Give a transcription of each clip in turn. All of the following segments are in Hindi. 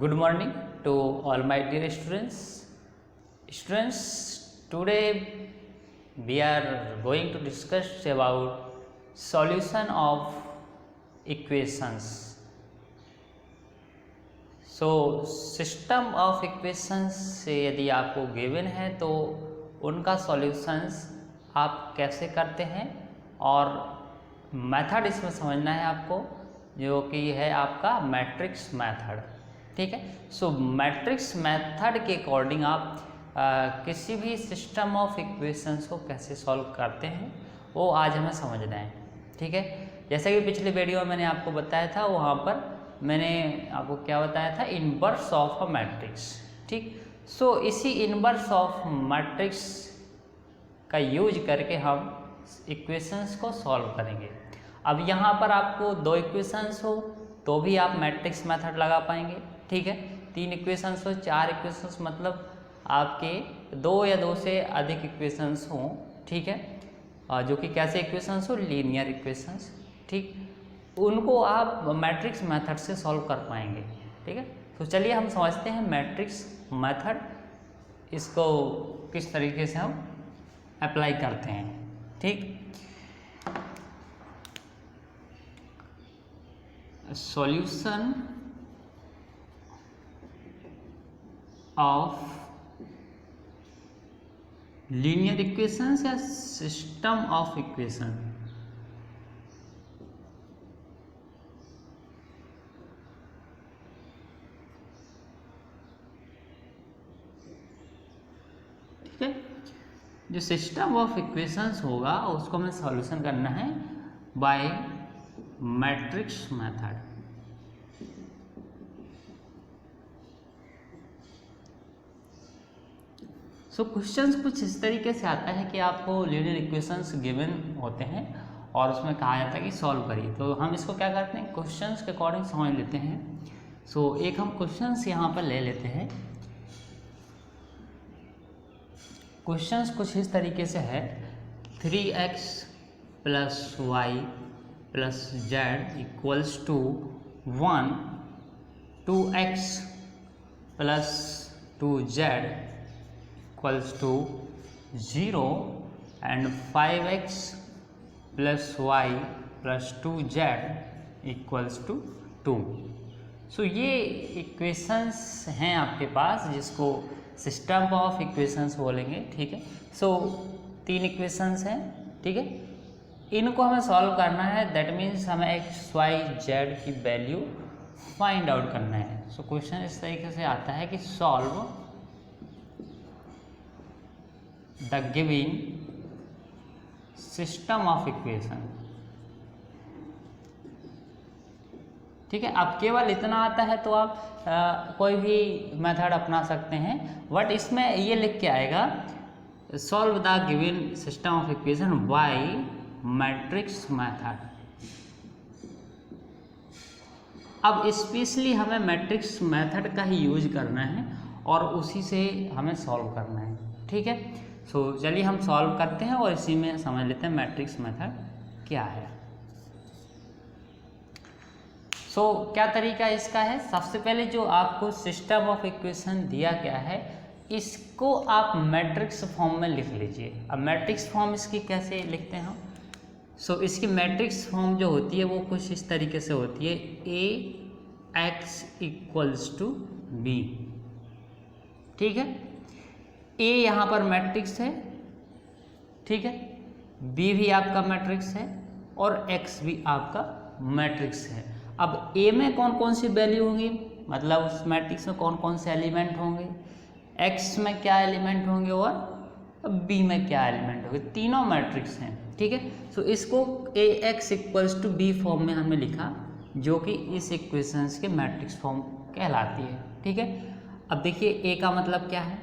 Good morning to all my dear students. Students, today we are going to discuss about solution of equations. So system of equations से यदि आपको गिवन है तो उनका सॉल्यूशंस आप कैसे करते हैं और मेथड इसमें समझना है आपको, जो कि है आपका मैट्रिक्स मेथड। ठीक है, सो मैट्रिक्स मेथड के अकॉर्डिंग आप किसी भी सिस्टम ऑफ इक्वेशंस को कैसे सॉल्व करते हैं वो आज हमें समझना है। ठीक है, जैसा कि पिछले वीडियो में मैंने आपको बताया था, वहाँ पर मैंने आपको क्या बताया था, इनवर्स ऑफ अ मैट्रिक्स। ठीक, सो इसी इनवर्स ऑफ मैट्रिक्स का यूज करके हम इक्वेशंस को सॉल्व करेंगे। अब यहाँ पर आपको दो इक्वेशंस हो तो भी आप मैट्रिक्स मेथड लगा पाएंगे। ठीक है, तीन इक्वेशंस हो, चार इक्वेशंस मतलब आपके दो या दो से अधिक इक्वेशंस हों। ठीक है, जो कि कैसे इक्वेशंस हो, लीनियर इक्वेशंस। ठीक, उनको आप मैट्रिक्स मेथड से सॉल्व कर पाएंगे। ठीक है, तो चलिए हम समझते हैं मैट्रिक्स मेथड, इसको किस तरीके से हम अप्लाई करते हैं। ठीक, सॉल्यूशन ऑफ लीनियर इक्वेशंस या सिस्टम ऑफ इक्वेशन। ठीक है, जो सिस्टम ऑफ इक्वेशंस होगा उसको हमें सॉल्यूशन करना है by matrix method. So questions कुछ इस तरीके से आता है कि आपको लीनियर इक्वेशंस गिवन होते हैं और उसमें कहा जाता है कि सॉल्व करिए। तो हम इसको क्या करते हैं, क्वेश्चंस के अकॉर्डिंग समझ लेते हैं। सो एक हम क्वेश्चंस यहाँ पर ले लेते हैं। क्वेश्चंस कुछ इस तरीके से है, 3x + y + z = 1, 2x + 2z = 0 and 5x + y + 2z = 2। So ये इक्वेशंस हैं आपके पास, जिसको सिस्टम ऑफ इक्वेशंस बोलेंगे। ठीक है, सो तीन इक्वेशंस हैं। ठीक है, इनको हमें सॉल्व करना है, दैट मीन्स हमें x y z की वैल्यू फाइंड आउट करना है। सो क्वेश्चन इस तरीके से आता है कि solve the given system of equation. ठीक है, अब केवल इतना आता है तो आप कोई भी मेथड अपना सकते हैं, बट इसमें ये लिख के आएगा solve the given system of equation by matrix method. अब स्पेशली हमें मैट्रिक्स मेथड का ही यूज करना है और उसी से हमें सॉल्व करना है। ठीक है, सो चलिए हम सॉल्व करते हैं और इसी में समझ लेते हैं मैट्रिक्स मेथड क्या है। सो क्या तरीका इसका है, सबसे पहले जो आपको सिस्टम ऑफ इक्वेशन दिया गया है इसको आप मैट्रिक्स फॉर्म में लिख लीजिए। अब मैट्रिक्स फॉर्म इसकी कैसे लिखते हैं हम, सो इसकी मैट्रिक्स फॉर्म जो होती है वो कुछ इस तरीके से होती है, AX = B। ठीक है, A यहाँ पर मैट्रिक्स है। ठीक है, B भी आपका मैट्रिक्स है और X भी आपका मैट्रिक्स है। अब A में कौन कौन सी वैल्यू होंगी, मतलब उस मैट्रिक्स में कौन कौन से एलिमेंट होंगे, X में क्या एलिमेंट होंगे और B में क्या एलिमेंट होंगे, तीनों मैट्रिक्स हैं। ठीक है, सो इसको AX = B फॉर्म में हमने लिखा, जो कि इस इक्वेशंस के मैट्रिक्स फॉर्म कहलाती है। ठीक है, अब देखिए A का मतलब क्या है,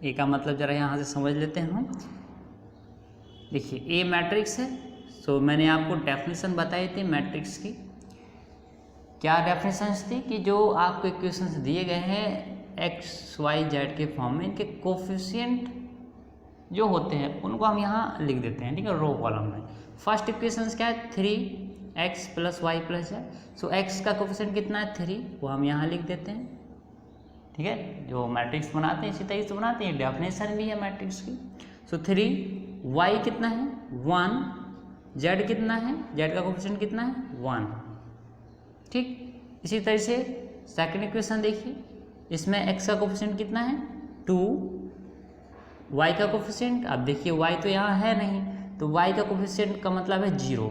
A का मतलब जरा यहाँ से समझ लेते हैं हम। देखिए A मैट्रिक्स है, सो मैंने आपको डेफिनेशन बताई थी मैट्रिक्स की। क्या डेफिनेशंस थी कि जो आपको इक्वेशंस दिए गए हैं x y z के फॉर्म में, इनके कोफिशिएंट जो होते हैं उनको हम यहाँ लिख देते हैं। ठीक है, रो कॉलम में। फर्स्ट इक्वेशंस क्या है, 3x + y + z। सो x का कोफिशिएंट कितना है, 3, वो हम यहाँ लिख देते हैं। ठीक है, जो मैट्रिक्स बनाते हैं इसी तरीके से बनाते हैं, डेफिनेशन भी है मैट्रिक्स की। सो 3, y कितना है 1, z कितना है, z का कोफिशिएंट कितना है 1, ठीक। इसी तरह से सेकंड इक्वेशन देखिए, इसमें x का कोफिशिएंट कितना है 2, y का कोफिशिएंट, अब देखिए y तो यहाँ है नहीं, तो y का कोफिशिएंट का मतलब है 0,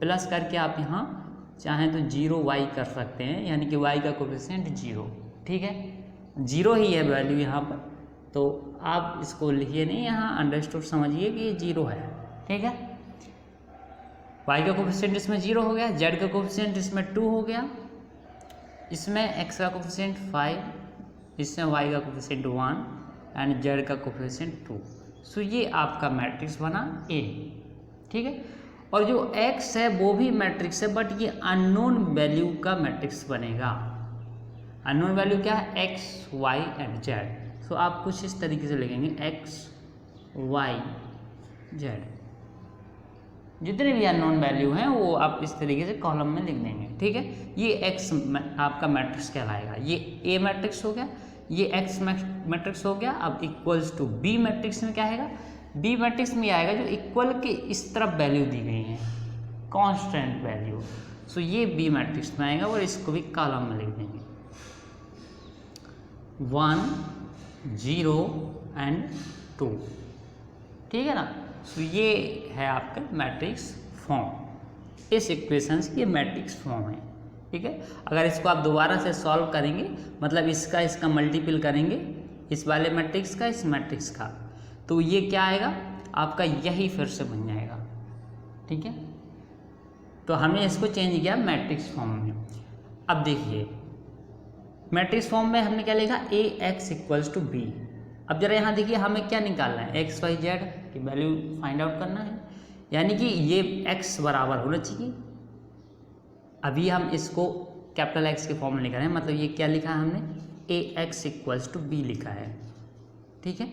प्लस करके आप यहाँ चाहें तो 0y कर सकते हैं, यानी कि y का कोफिशिएंट 0, ठीक है, 0 ही है वैल्यू यहाँ पर, तो आप इसको लिखिए नहीं, यहाँ अंडरस्टूड समझिए कि ये 0 है, ठीक है। y का कोफिशिएंट इसमें 0 हो गया, z का कोफिशिएंट इसमें 2 हो गया, इसमें x का कोफिशिएंट 5, इसमें y का कोफिशिएंट 1 एंड z का कोफिशिएंट 2। सो ये आपका मैट्रिक्स बना A, ठीक है। और जो x है वो भी मैट्रिक्स है, बट ये अननोन वैल्यू का मैट्रिक्स बनेगा। अननोन वैल्यू क्या है x, y एंड z। सो आप कुछ इस तरीके से लिखेंगे x, y, z, जितने भी अननोन वैल्यू हैं वो आप इस तरीके से कॉलम में लिख देंगे, ठीक है। ये x आपका मैट्रिक्स कहलाएगा, ये A मैट्रिक्स हो गया, ये x मैट्रिक्स हो गया। अब इक्वल्स टू B मैट्रिक्स में क्या आएगा, B मैट्रिक्स में आएगा जो इक्वल के इस तरफ वैल्यू दी गई है, कांस्टेंट वैल्यू। सो ये B मैट्रिक्स में आएगा और इसको भी कॉलम में लिख देंगे 1, 0 एंड 2, ठीक है ना। सो ये है आपका मैट्रिक्स फॉर्म, इस इक्वेशंस की मैट्रिक्स फॉर्म है, ठीक है। अगर इसको आप दोबारा से सॉल्व करेंगे, मतलब इसका मल्टीपल करेंगे, इस वाले मैट्रिक्स का इस मैट्रिक्स का, तो ये क्या आएगा आपका, यही फिर से बन जाएगा, ठीक है। तो हमने इसको चेंज किया मैट्रिक्स फॉर्म में। अब देखिए मैट्रिक्स फॉर्म में हमने क्या लिखा, ax इक्वल्स टू b। अब जरा यहाँ देखिए हमें क्या निकालना है, x, y, z की वैल्यू फाइंड आउट करना है, यानी कि ये x बराबर होना चाहिए। अभी हम इसको कैपिटल X के फॉर्म में लिख रहे हैं, मतलब ये क्या लिखा है हमने, ax इक्वल्स टू b लिखा है, ठीक है।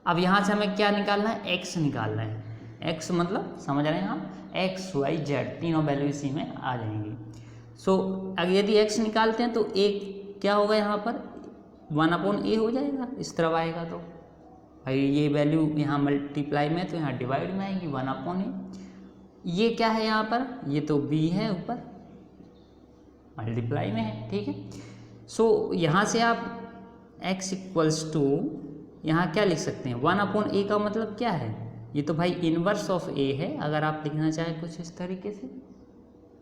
अब यहाँ से हमें क्या निकालना है, x निकालना है। x मतलब समझ रहे हैं हम, x, y, z तीनों वैल्यू इसी में आ जाएंगी। सो अगर यदि x निकालते हैं तो a क्या होगा, यहाँ पर 1/a हो जाएगा, इस तरफ आएगा तो भाई ये वैल्यू यहाँ मल्टीप्लाई में तो यहाँ डिवाइड में आएगी 1/a। ये क्या है यहाँ पर, ये तो b है ऊपर, मल्टीप्लाई में है, ठीक है। सो यहाँ से आप x इक्वल्स टू यहाँ क्या लिख सकते हैं, 1/a का मतलब क्या है, ये तो भाई इनवर्स ऑफ a है। अगर आप लिखना चाहें कुछ इस तरीके से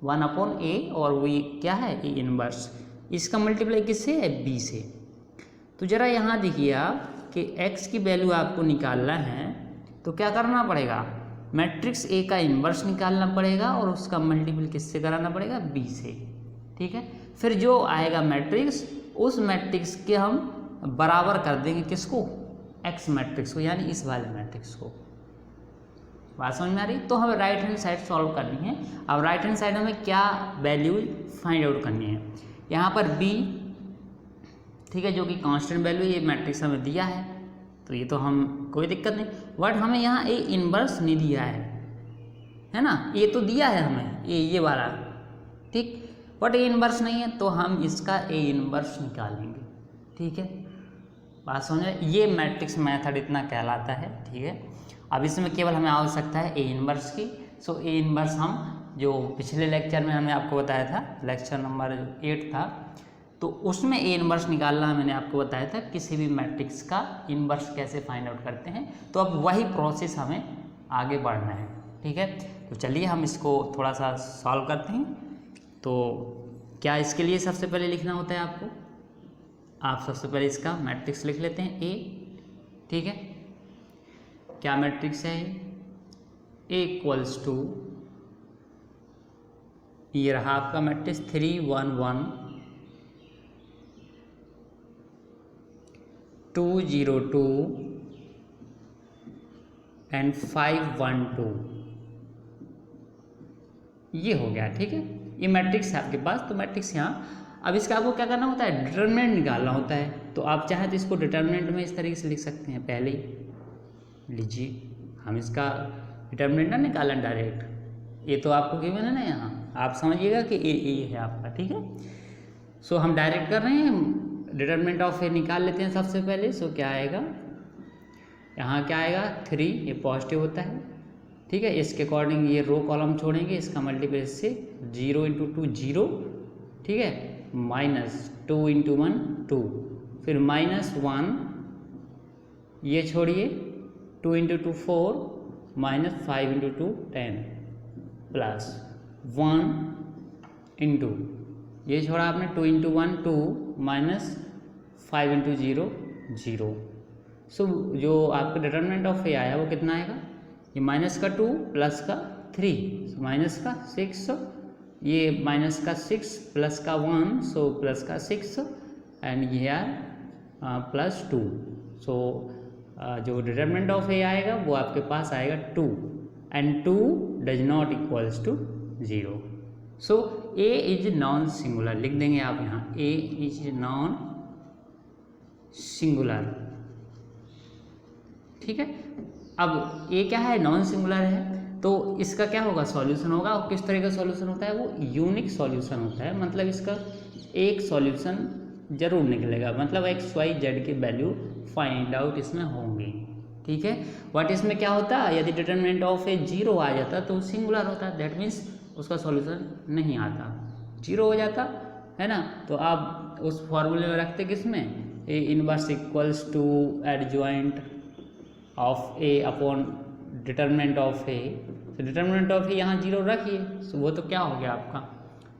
1/a, और वो क्या है a इनवर्स, इसका मल्टीप्लाई किससे है, b से। तो ज़रा यहाँ देखिए आप कि x की वैल्यू आपको निकालना है तो क्या करना पड़ेगा, मैट्रिक्स A का इन्वर्स निकालना पड़ेगा और उसका मल्टीपल किससे कराना पड़ेगा, B से, ठीक है। फिर जो आएगा मैट्रिक्स, उस मैट्रिक्स के हम बराबर कर देंगे किसको, x मैट्रिक्स को, यानी इस वाले मैट्रिक्स को। बात समझ में आ रही। तो हमें राइट हैंड साइड सॉल्व करनी है। अब राइट हैंड साइड हमें क्या वैल्यू फाइंड आउट करनी है, यहाँ पर b, ठीक है, जो कि कांस्टेंट वैल्यू ये मैट्रिक्स हमें दिया है, तो ये तो हम कोई दिक्कत नहीं, बट हमें यहाँ a इनवर्स नहीं दिया है ना, ये तो दिया है हमें ये वाला, ठीक, बट a इनवर्स नहीं है, तो हम इसका a इनवर्स निकालेंगे, ठीक है। बात समझे, ये मैट्रिक्स मेथड इतना कहलाता है, ठीक है। अब इसमें केवल हमें आवश्यकता है a इनवर्स की। सो a इनवर्स हम जो पिछले लेक्चर में हमने आपको बताया था, लेक्चर नंबर 8 था, तो उसमें a इनवर्स निकालना मैंने आपको बताया था, किसी भी मैट्रिक्स का इनवर्स कैसे फाइंड आउट करते हैं। तो अब वही प्रोसेस हमें आगे बढ़ना है, ठीक है। तो चलिए हम इसको थोड़ा सा सॉल्व करते हैं। तो क्या इसके लिए सबसे पहले लिखना होता है आपको, आप सबसे पहले इसका मैट्रिक्स लिख लेते हैं a, ठीक है। क्या मैट्रिक्स है a इक्वल्स टू, ये रहा आपका मैट्रिक्स 3 1 1 2 0 2 एंड 5 1 2, ये हो गया, ठीक है। ये मैट्रिक्स है आपके पास, तो मैट्रिक्स यहाँ। अब इसका आपको क्या करना होता है, डिटर्मिनेंट निकालना होता है। तो आप चाहें तो इसको डिटर्मिनेंट में इस तरीके से लिख सकते हैं, पहले ही लीजिए, हम इसका डिटर्मिनेंट ना निकालें डायरेक्ट, ये तो आपको गिवन है ना, यहाँ आप समझिएगा कि ये है आपका, ठीक है। सो हम डायरेक्ट कर रहे हैं डिटरमिनेंट ऑफ ए निकाल लेते हैं सबसे पहले। सो क्या आएगा, यहाँ क्या आएगा 3, ये पॉजिटिव होता है, ठीक है। इसके अकॉर्डिंग ये रो कॉलम छोड़ेंगे, इसका मल्टीपल से 0 × 2 0, ठीक है, -2 × 1 2, फिर -1, ये छोड़िए 2 × 2 4, -5 × 2 10, प्लस 1 × ये छोड़ा आपने 2 × 1 2, -5 × 0 0। सो जो आपका डिटरमिनेंट ऑफ ए आया वो कितना आएगा, ये -2 प्लस का 3, माइनस का 6, ये -6 प्लस का 1, सो प्लस का 6 एंड ये +2। सो जो डिटरमिनेंट ऑफ ए आएगा वो आपके पास आएगा 2 and 2 does not equals to 0। So A is non singular, लिख देंगे आप यहाँ, ए इज नॉन सिंगुलर, ठीक है। अब ए क्या है, नॉन सिंगुलर है, तो इसका क्या होगा, सॉल्यूशन होगा। और किस तरह का सॉल्यूशन होता है, वो यूनिक सॉल्यूशन होता है, मतलब इसका एक सॉल्यूशन जरूर निकलेगा, मतलब XYZ की वैल्यू फाइंड आउट इसमें होंगी, ठीक है। बट इसमें क्या होता है, यदि डिटरमिनेंट ऑफ ए 0 आ जाता तो सिंगुलर होता, दैट मीन्स उसका सॉल्यूशन नहीं आता, 0 हो जाता है ना। तो आप उस फॉर्मूले में रखते किसमें, A inverse equals to adjoint of A upon determinant of A. तो डिटरमिनेंट ऑफ ए यहाँ 0 रखिए, सो वो तो क्या हो गया आपका,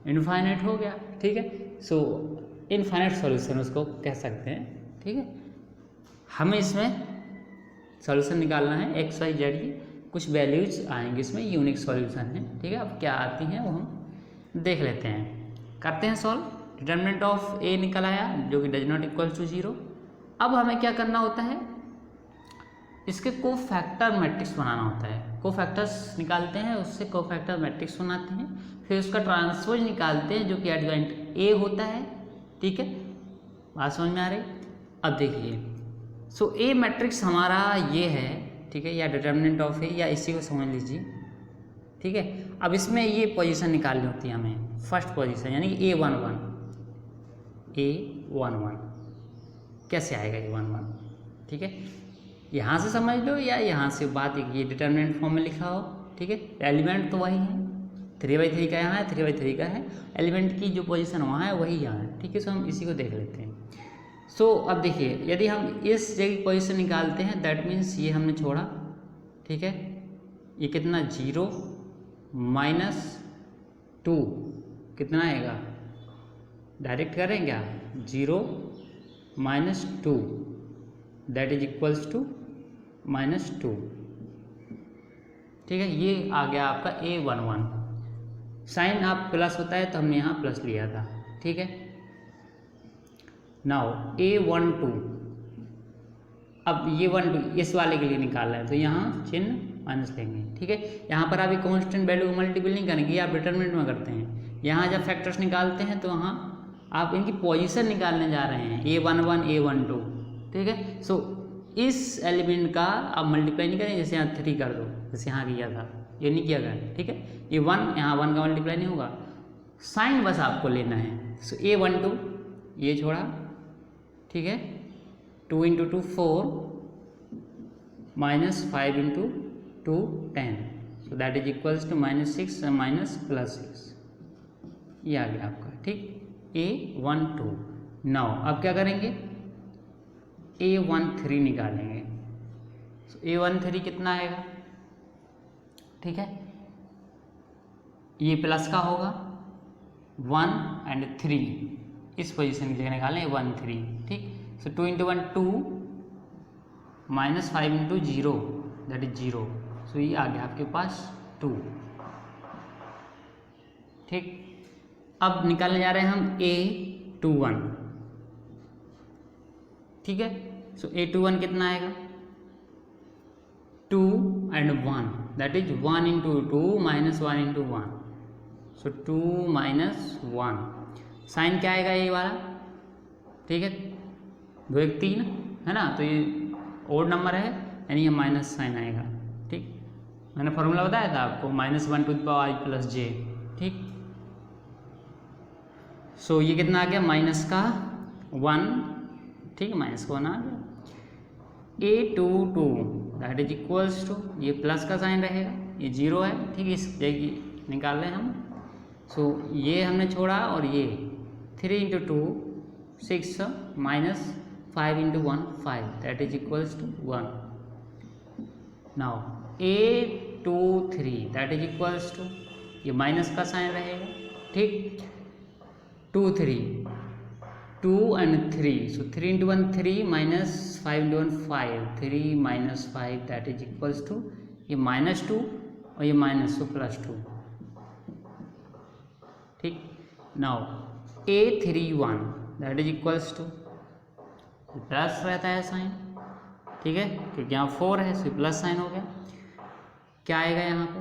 इनफाइनाइट हो गया, ठीक है। सो इनफाइनाइट सॉल्यूशन उसको कह सकते हैं, ठीक है। हमें इसमें सॉल्यूशन निकालना है XYZ की, कुछ वैल्यूज आएंगे इसमें, यूनिक सॉल्यूशन है, ठीक है। अब क्या आती हैं वो हम देख लेते हैं, करते हैं सॉल्व। डिटरमिनेंट ऑफ ए निकल आया जो कि डज नॉट इक्वल टू 0। अब हमें क्या करना होता है, इसके कोफैक्टर मैट्रिक्स बनाना होता है। कोफैक्टर्स निकालते हैं, उससे कोफैक्टर मैट्रिक्स बनाते हैं, फिर उसका ट्रांसपोज निकालते हैं जो कि एडजॉइंट ए होता है, ठीक है। बात समझ में आ रही। अब देखिए, सो ए मैट्रिक्स हमारा ये है, ठीक है, या डिटरमिनेंट ऑफ ए, या इसी को समझ लीजिए, ठीक है। अब इसमें ये पोजीशन निकालनी होती है हमें, फर्स्ट पोजीशन यानी कि A11, A11 कैसे आएगा A11, ठीक है। यहाँ से समझ लो या यहाँ से, बात ये डिटरमिनेंट फॉर्म में लिखा हो, ठीक है। एलिमेंट तो वही है, 3/3 का यहाँ है, 3/3 का है, एलिमेंट की जो पोजीशन वहाँ है वही यहाँ है, ठीक है। सो हम इसी को देख लेते हैं। सो अब देखिए, यदि हम इस जगह की पोजीशन निकालते हैं, दैट मीन्स ये हमने छोड़ा, ठीक है। ये कितना 0 -2 कितना आएगा, डायरेक्ट करें क्या, 0 -2 दैट इज इक्वल्स टू -2, ठीक है। ये आ गया आपका A11। साइन आप प्लस होता है तो हमने यहाँ प्लस लिया था, ठीक है। नाउ A12, अब ये 12 इस वाले के लिए निकालना है तो यहाँ चिन्ह माइनस लेंगे, ठीक है। यहाँ पर आप कॉन्स्टेंट वैल्यू को मल्टीपल नहीं करेंगे, आप डिटरमिनेंट में करते हैं। यहाँ जब फैक्टर्स निकालते हैं तो वहाँ आप इनकी पोजीशन निकालने जा रहे हैं, A11 A12, ठीक है। सो इस एलिमेंट का आप मल्टीप्लाई नहीं करें, जैसे यहाँ 3 कर दो, जैसे यहाँ किया था, ये नहीं किया गया, ठीक है। ये 1 यहाँ 1 का मल्टीप्लाई नहीं होगा, साइन बस आपको लेना है। सो A12 ये छोड़ा, ठीक है, 2 × 2 4, -5 × 2 10, so that is equals to -6 +6, ये आ गया आपका, ठीक, A12। नाउ अब क्या करेंगे, A13 निकालेंगे। सो A13 कितना आएगा, ठीक है, ये प्लस का होगा 1 और 3, इस पोजीशन की जगह निकालें 1 3, ठीक। सो 2 × 1 2, -5 × 0 दैट इज 0, सो ये आ गया आपके पास 2, ठीक। अब निकालने जा रहे हैं हम A21, ठीक है। सो A21 कितना आएगा, 2 और 1 दैट इज 1 × 2 -1 × 1, सो 2 - 1, साइन क्या आएगा ये वाला, ठीक है, 2 1 3 है ना, तो ये ओड नंबर है यानी ये माइनस साइन आएगा, ठीक। मैंने फॉर्मूला बताया था आपको, -1 + j, ठीक। सो ये कितना आ गया, 1, ठीक है, माइनस का 1 आ गया। A22 that is equals to, ये प्लस का साइन रहेगा, ये 0 है, ठीक है, इस जगह निकाल रहे हैं हम। सो ये हमने छोड़ा और ये 3 into 2 6 minus 5 into 1 5 that is equals to 1। Now A23 that is equals to, ये माइनस का साइन रहेगा, ठीक, 2 3 2 and 3, so 3 into 1 3 minus 5 into 1 5, 3 minus 5 that is equals to, ये माइनस 2 और ये माइनस 2 प्लस 2, ठीक। Now A31 that is equals to, plus रहता है साइन, ठीक है, क्योंकि यहाँ 4 है, सो प्लस साइन हो गया। क्या आएगा यहाँ पे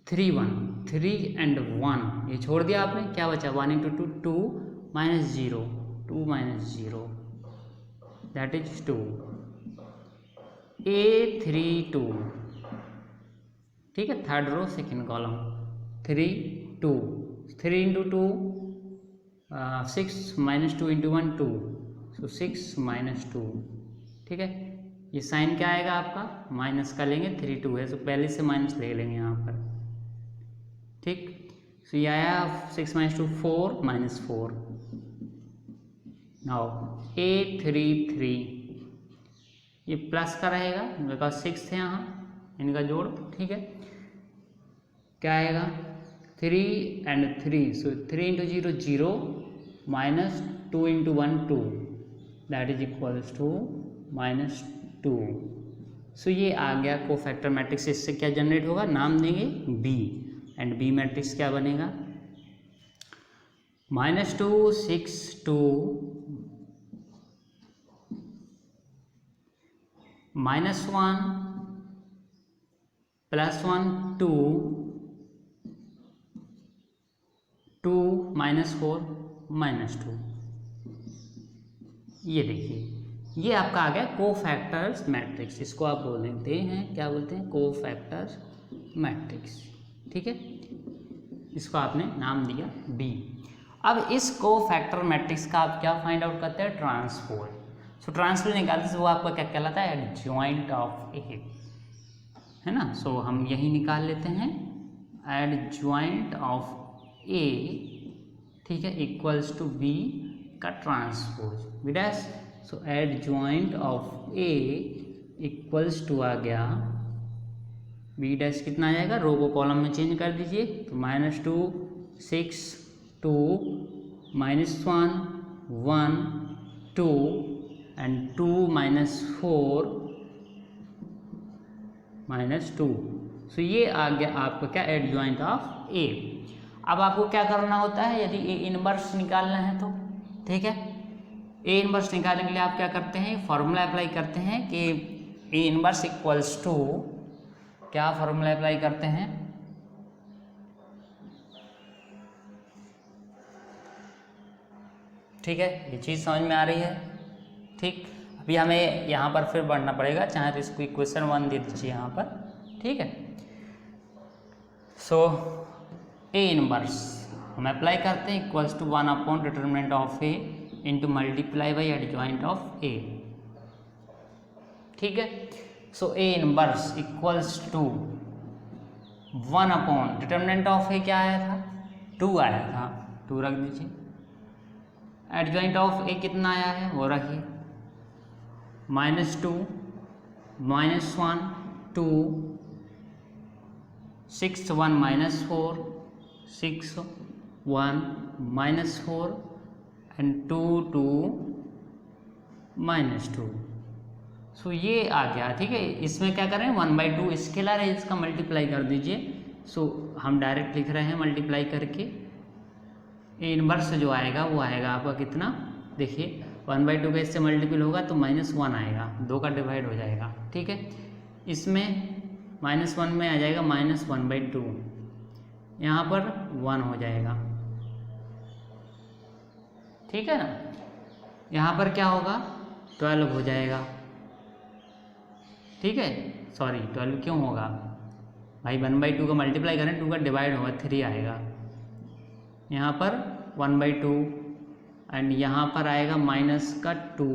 3 1 3 and 1, ये छोड़ दिया आपने, क्या बचा 1 into 2 2 minus 0 2 minus 0 that is 2। A32, ठीक है, third row second column, 3 2 3 into 2 6 minus 2 into 1 2, so 6 minus 2, ठीक है। ये साइन क्या आएगा आपका, माइनस का लेंगे, 3 2 है, तो पहले से माइनस ले लेंगे यहाँ पर, ठीक। सो ये आया 6 minus 2 4 minus 4। नाउ A33, ये प्लस का रहेगा, मेरे पास 6 थे यहाँ, इनका जोड़, ठीक है। क्या आएगा 3 and 3, so 3 into 0 0 minus 2 into 1 2 that is equals to -2। So ये आ गया कोफैक्टर मैट्रिक्स। इससे क्या जनरेट होगा, नाम देंगे B, एंड B मैट्रिक्स क्या बनेगा, -2 6 2 -1 +1 2 2 -4 -2। ये देखिए, ये आपका आ गया कोफैक्टर्स मैट्रिक्स। इसको आप बोलते हैं, क्या बोलते हैं, कोफैक्टर्स मैट्रिक्स, ठीक है। इसको आपने नाम दिया B। अब इस कोफैक्टर मैट्रिक्स का आप क्या फाइंड आउट करते हैं, ट्रांसपोज। सो ट्रांसपोज निकालते हैं, वो आपका क्या कहलाता है, एडजॉइंट ऑफ A, है ना। सो हम यही निकाल लेते हैं, एडजॉइंट ऑफ A, ठीक है, इक्वल्स टू B का transpose B dash. So adjoint of A equals to आ गया B डैश, कितना आ जाएगा, रो को कॉलम में चेंज कर दीजिए, तो -2 6 2 -1 1 2 एंड 2 -4 -2। सो ये आ गया आपका क्या, एडजॉइंट ऑफ A। अब आपको क्या करना होता है, यदि A इनवर्स निकालना है तो, ठीक है, A इनवर्स निकालने के लिए आप क्या करते हैं, फॉर्मूला अप्लाई करते हैं कि A इनवर्स इक्वल्स टू, क्या फॉर्मूला अप्लाई करते हैं, ठीक है, ये चीज़ समझ में आ रही है, ठीक। अभी हमें यहाँ पर फिर बढ़ना पड़ेगा, चाहे तो इसको इक्वेशन 1 दे दीजिए यहाँ पर, ठीक है। सो A इनवर्स हम अप्लाई करते हैं, equals to 1 upon determinant of A into multiply by adjoint of A, ठीक है। So A inverse equals to 1 upon determinant of A क्या आया था, 2 आया था, 2 रख दीजिए। एडजॉइंट ऑफ A कितना आया है वो रखिए, -2 -1 2 6 1 -4 6 1 -4 एंड 2 2 -2। सो ये आ गया, ठीक है। इसमें क्या करें, 1/2 स्केलर है, इसका मल्टीप्लाई कर दीजिए। सो हम डायरेक्ट लिख रहे हैं मल्टीप्लाई करके, A इनवर्स जो आएगा वो आएगा आपका कितना, देखिए 1/2 का इससे मल्टीपल होगा तो -1 आएगा, 2 का डिवाइड हो जाएगा, ठीक है। इसमें -1 में आ जाएगा -1/2, यहाँ पर 1 हो जाएगा, ठीक है ना। यहाँ पर क्या होगा, 12 हो जाएगा, ठीक है। सॉरी 12 क्यों होगा भाई, 1/2 का मल्टीप्लाई करें, 2 का डिवाइड होगा 3 आएगा, यहाँ पर 1/2 एंड यहाँ पर आएगा माइनस का 2,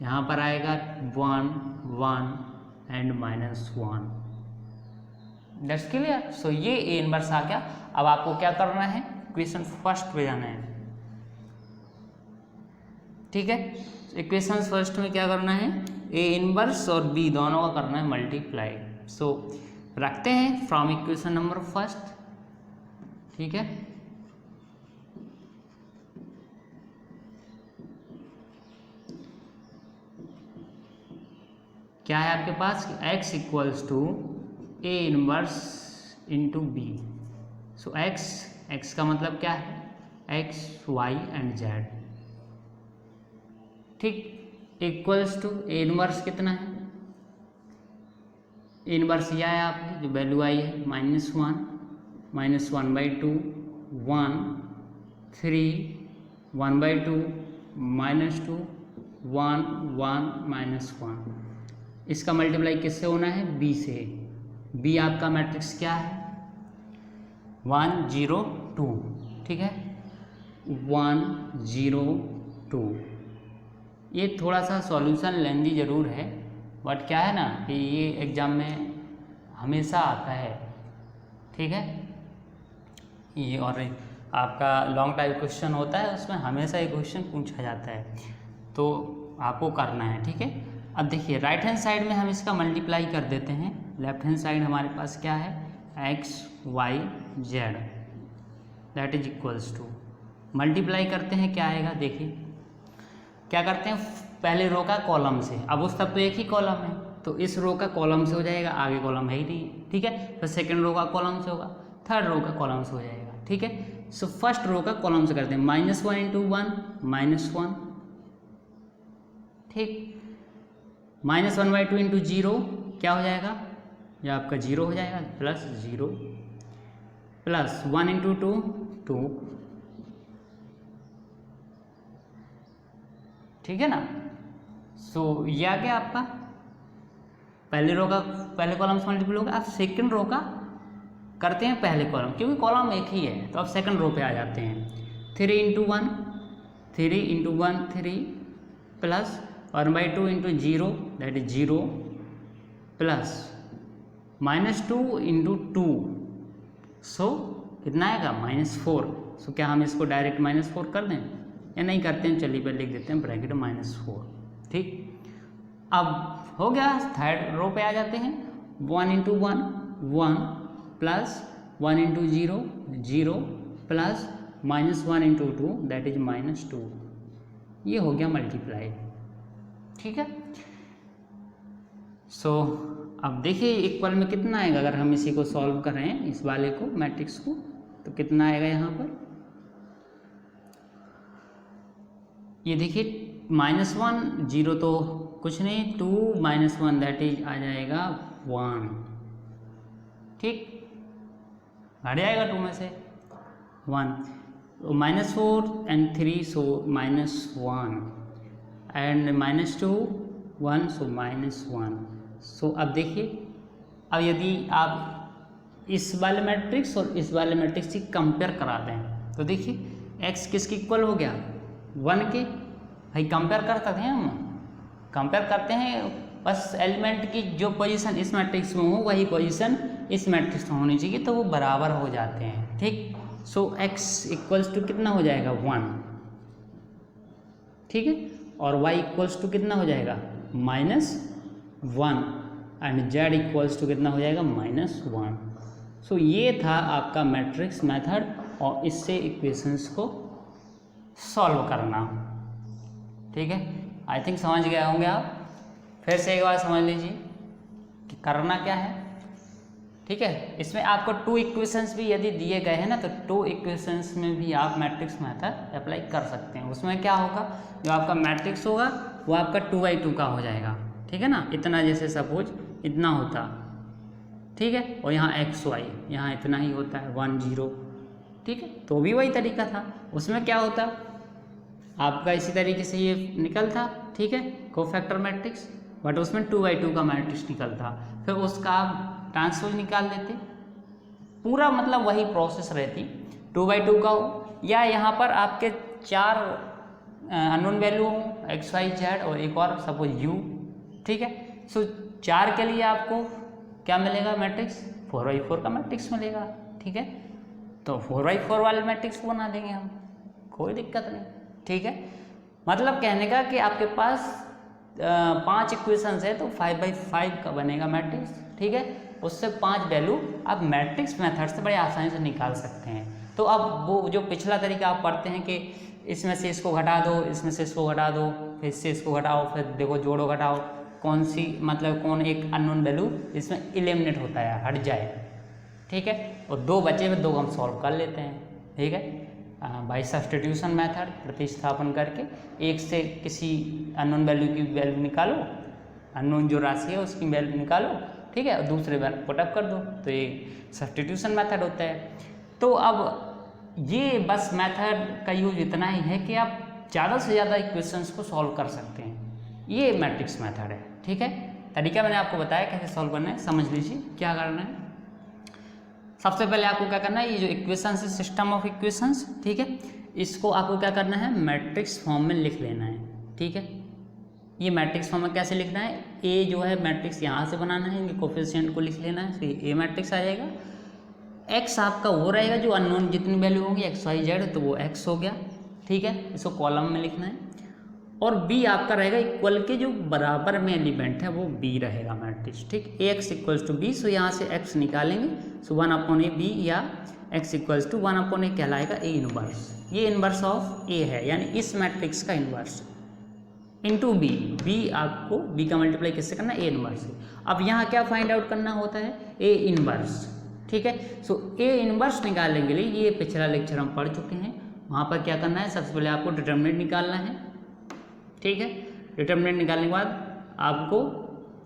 यहाँ पर आएगा 1 1 एंड -1। That's clear. सो ये ए इनवर्स आ गया। अब आपको क्या करना है, इक्वेशन फर्स्ट पे जाना है, ठीक है। इक्वेशन फर्स्ट में क्या करना है, ए इनवर्स और बी दोनों का करना है मल्टीप्लाई। सो रखते हैं फ्रॉम इक्वेशन नंबर फर्स्ट, ठीक है। क्या है आपके पास, x equals to A inverse into B. So x का मतलब क्या है, x y एंड z, ठीक। इक्वल्स टू ए इनवर्स कितना है, ए इनवर्स यह है आपकी जो वैल्यू आई है -1 -1/2 1 3 1/2 -2 1 1 -1। इसका मल्टीप्लाई किससे होना है, b से। b आपका मैट्रिक्स क्या है 1 0 2, ठीक है 1 0 2। ये थोड़ा सा सॉल्यूशन लेंदी ज़रूर है, बट क्या है ना कि ये एग्ज़ाम में हमेशा आता है, ठीक है। ये और आपका लॉन्ग टाइप क्वेश्चन होता है, उसमें हमेशा ये क्वेश्चन पूछा जाता है, तो आपको करना है, ठीक है। अब देखिए राइट हैंड साइड में हम इसका मल्टीप्लाई कर देते हैं। लेफ्ट हैंड साइड हमारे पास क्या है, x y z, that is equals to, multiply करते हैं क्या आएगा, देखिए क्या करते हैं, पहले रो का कॉलम से। अब उस तब तो एक ही कॉलम है, तो इस रो का कॉलम से हो जाएगा, आगे कॉलम है ही नहीं, ठीक है। फिर सेकंड रो का कॉलम से होगा, थर्ड रो का कॉलम से हो जाएगा, ठीक है। सो फर्स्ट रो का कॉलम से करते हैं, -1 × 1 -1, ठीक। -1/2 × 0 क्या हो जाएगा, यह आपका 0 हो जाएगा, +0 +1 × 2 2, ठीक है ना। सो यह आ गया आपका पहले रो का, पहले कॉलम से मल्टीपल होगा। अब सेकंड रो का करते हैं पहले कॉलम, क्योंकि कॉलम एक ही है, तो अब सेकंड रो पे आ जाते हैं। 3 × 1 3 × 1 3 प्लस 1/2 × 0 दैट इज 0 प्लस -2 × 2, सो कितना आएगा -4। सो क्या हम इसको डायरेक्ट -4 कर दें या नहीं करते हैं, चलिए पहले लिख देते हैं ब्रैकेट -4, ठीक। अब हो गया, थर्ड रो पे आ जाते हैं। 1 × 1 1 प्लस 1 × 0 0 प्लस -1 × 2 दैट इज -2। ये हो गया मल्टीप्लाई, ठीक है। सो अब देखिए इक्वल में कितना आएगा, अगर हम इसी को सॉल्व कर रहे हैं, इस वाले को मैट्रिक्स को, तो कितना आएगा यहाँ पर, ये देखिए -1 0 तो कुछ नहीं, 2 -1 दैट इज आ जाएगा 1, ठीक, हट जाएगा 2 में से 1, -4 एंड 3 सो -1 एंड -2 1 सो -1। सो अब देखिए, अब यदि आप इस वाले मैट्रिक्स और इस वाले मैट्रिक्स की कंपेयर करा दें, तो देखिए x किसके इक्वल हो गया, 1 के। भाई कंपेयर करते हैं, हम कंपेयर करते हैं, बस एलिमेंट की जो पोजीशन इस मैट्रिक्स में हो वही पोजीशन इस मैट्रिक्स में होनी चाहिए, तो वो बराबर हो जाते हैं, ठीक। सो x इक्वल्स टू कितना हो जाएगा 1, ठीक है, और y इक्वल्स टू कितना हो जाएगा -1 एंड z इक्वल्स टू कितना हो जाएगा -1। सो ये था आपका मैट्रिक्स मेथड, और इससे इक्वेशंस को सॉल्व करना, ठीक है। आई थिंक समझ गए होंगे आप। फिर से एक बार समझ लीजिए कि करना क्या है, ठीक है। इसमें आपको 2 इक्वेशंस भी यदि दिए गए हैं ना, तो 2 इक्वेशंस में भी आप मैट्रिक्स मेथड अप्लाई कर सकते हैं। उसमें क्या होगा, जो आपका मैट्रिक्स होगा वो आपका 2×2 का हो जाएगा, ठीक है ना। इतना जैसे सपोज इतना होता, ठीक है, और यहाँ x y यहाँ इतना ही होता है 1 0, ठीक है। तो भी वही तरीका था, उसमें क्या होता आपका इसी तरीके से ये निकलता, ठीक है, कोफैक्टर मैट्रिक्स, बट उसमें 2×2 का मैट्रिक्स निकलता। फिर उसका आप ट्रांसपोज निकाल देते, पूरा मतलब वही प्रोसेस रहती, 2×2 का हो, या यहाँ पर आपके 4 अननोन वैल्यू हो एक्स वाई जेड और एक और सपोज यू, ठीक है। सो 4 के लिए आपको क्या मिलेगा मैट्रिक्स, 4x4 का मैट्रिक्स मिलेगा, ठीक है। तो 4x4 वाले मैट्रिक्स को बना देंगे हम, कोई दिक्कत नहीं, ठीक है। मतलब कहने का कि आपके पास 5 इक्वेशंस है तो 5x5 का बनेगा मैट्रिक्स, ठीक है। उससे 5 वैल्यू आप मैट्रिक्स मेथड से बड़े आसानी से निकाल सकते हैं। तो अब वो जो पिछला तरीका आप पढ़ते हैं कि इसमें से इसको घटा दो, इसमें से इसको घटा दो, फिर इससे इसको घटाओ, फिर देखो जोड़ो घटाओ, कौन सी मतलब कौन एक अननोन वैल्यू इसमें एलिमिनेट होता है, हट जाए, ठीक है। और 2 बचे में 2 हम सॉल्व कर लेते हैं, ठीक है। बाय सब्स्टिट्यूशन मेथड प्रतिस्थापन करके एक से किसी अननोन वैल्यू की वैल्यू निकालो, अननोन जो राशि है उसकी वैल्यू निकालो, ठीक है, और दूसरे बार पुटअप कर दो, तो ये सब्स्टिट्यूशन मेथड होता है। तो अब ये बस मेथड का यूज इतना ही है कि आप ज़्यादा से ज़्यादा इक्वेशंस को सॉल्व कर सकते हैं, ये मैट्रिक्स मेथड है, ठीक है। तरीका मैंने आपको बताया कैसे सॉल्व करना है, समझ लीजिए क्या करना है। सबसे पहले आपको क्या करना है, ये जो इक्वेशंस है सिस्टम ऑफ इक्वेशंस, ठीक है, इसको आपको क्या करना है मैट्रिक्स फॉर्म में लिख लेना है, ठीक है। ये मैट्रिक्स फॉर्म में कैसे लिखना है, ए जो है मैट्रिक्स यहाँ से बनाना है, इनके कोफिशिएंट को लिख लेना है, तो ए मैट्रिक्स आ जाएगा। एक्स आपका वो रहेगा जो अननोन जितनी वैल्यू होगी एक्स वाई जेड, तो वो एक्स हो गया, ठीक है, इसको कॉलम में लिखना है। और बी आपका रहेगा इक्वल के जो बराबर में एलिमेंट है वो बी रहेगा मैट्रिक्स, ठीक। ए एक्स इक्वल्स टू बी, सो यहाँ से एक्स निकालेंगे, सो 1/a बी, या एक्स इक्वल्स टू 1/a कहलाएगा ए इनवर्स, ये इनवर्स ऑफ ए है, यानी इस मैट्रिक्स का इनवर्स इंटू बी, बी आपको बी का मल्टीप्लाई किससे करना है, ए इनवर्स से। अब यहाँ क्या फाइंड आउट करना होता है, ए इनवर्स, ठीक है। सो ए इनवर्स निकालने के लिए ये पिछला लेक्चर हम पढ़ चुके हैं, वहाँ पर क्या करना है, सबसे पहले आपको डिटरमिनेंट निकालना है, ठीक है। डिटरमिनेंट निकालने के बाद आपको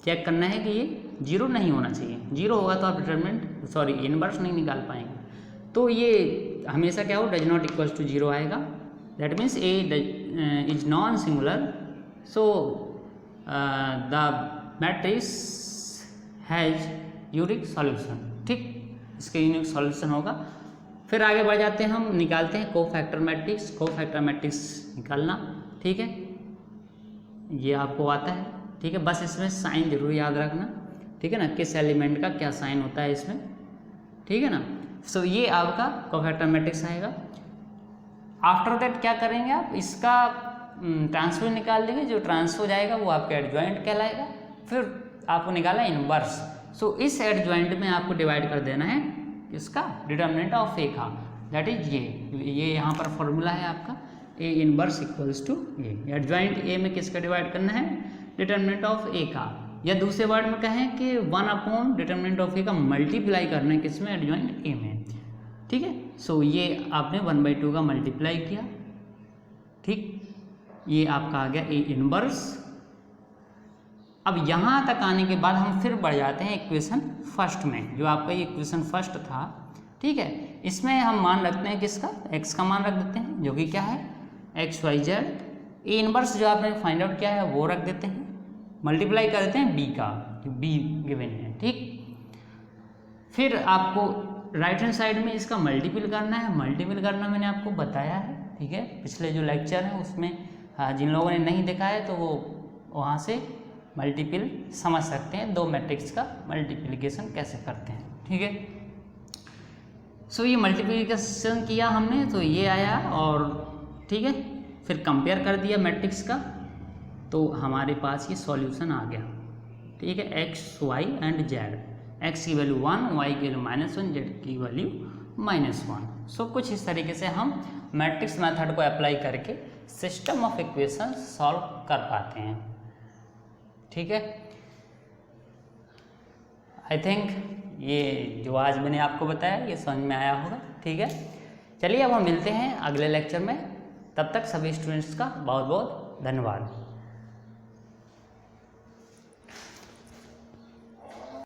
चेक करना है कि ये 0 नहीं होना चाहिए, 0 होगा तो आप डिटरमिनेंट इनवर्स नहीं निकाल पाएंगे। तो ये हमेशा क्या हो, डज नॉट इक्वल्स टू 0 आएगा, that means A is non singular, so the matrix has unique solution, ठीक, इसके यूनिक सॉल्यूशन होगा। फिर आगे बढ़ जाते हैं, हम निकालते हैं कोफैक्टर मैट्रिक्स, कोफैक्टर मैट्रिक्स निकालना, ठीक है, ये आपको आता है, ठीक है। बस इसमें साइन जरूर याद रखना, ठीक है ना, किस एलिमेंट का क्या साइन होता है इसमें, ठीक है ना। सो ये आपका कोफैक्टर मैट्रिक्स आएगा। आफ्टर दैट क्या करेंगे आप, इसका ट्रांसफर निकाल देंगे, जो ट्रांसफर जाएगा वो आपका एडजॉइंट कहलाएगा। फिर आपको निकाला इनवर्स, सो इस एडजॉइंट में आपको डिवाइड कर देना है इसका डिटरमिनेंट ऑफ ए का, दैट इज ये यहाँ पर फॉर्मूला है आपका, A inverse equals to A, adjoint A में किसका डिवाइड करना है, डिटरमिनेंट ऑफ ए का, या दूसरे वर्ड में कहें कि 1 डिटरमिनेंट ऑफ ए का मल्टीप्लाई करना है किसमें, एडजॉइंट ए में, ठीक है। सो ये आपने 1/2 का मल्टीप्लाई किया, ठीक, ये आपका आ गया ए इनवर्स। अब यहाँ तक आने के बाद हम फिर बढ़ जाते हैं इक्वेशन फर्स्ट में, जो आपका ये इक्वेशन फर्स्ट था, ठीक है। इसमें हम मान रखते हैं किसका, एक्स का मान रख देते हैं, जो कि क्या है X Y Z, A inverse जो आपने फाइंड आउट किया है वो रख देते हैं, मल्टीप्लाई कर देते हैं बी का, जो बी गिवन है, ठीक। फिर आपको राइट हैंड साइड में इसका मल्टीपल करना है, मल्टीपल करना मैंने आपको बताया है, ठीक है, पिछले जो लेक्चर है उसमें। हाँ, जिन लोगों ने नहीं देखा है तो वो वहाँ से मल्टीपल समझ सकते हैं, 2 मैट्रिक्स का मल्टीप्लिकेशन कैसे करते हैं, ठीक है। सो ये मल्टीप्लिकेशन किया हमने तो ये आया, और ठीक है, फिर कंपेयर कर दिया मैट्रिक्स का, तो हमारे पास ये सॉल्यूशन आ गया, ठीक है। X Y and Z, X की वैल्यू 1, वाई की वैल्यू -1, जेड की वैल्यू -1। सो कुछ इस तरीके से हम मैट्रिक्स मेथड को अप्लाई करके सिस्टम ऑफ इक्वेशन सॉल्व कर पाते हैं, ठीक है। आई थिंक ये जो आज मैंने आपको बताया ये समझ में आया होगा, ठीक है। चलिए अब हम मिलते हैं अगले लेक्चर में, तब तक सभी स्टूडेंट्स का बहुत बहुत धन्यवाद।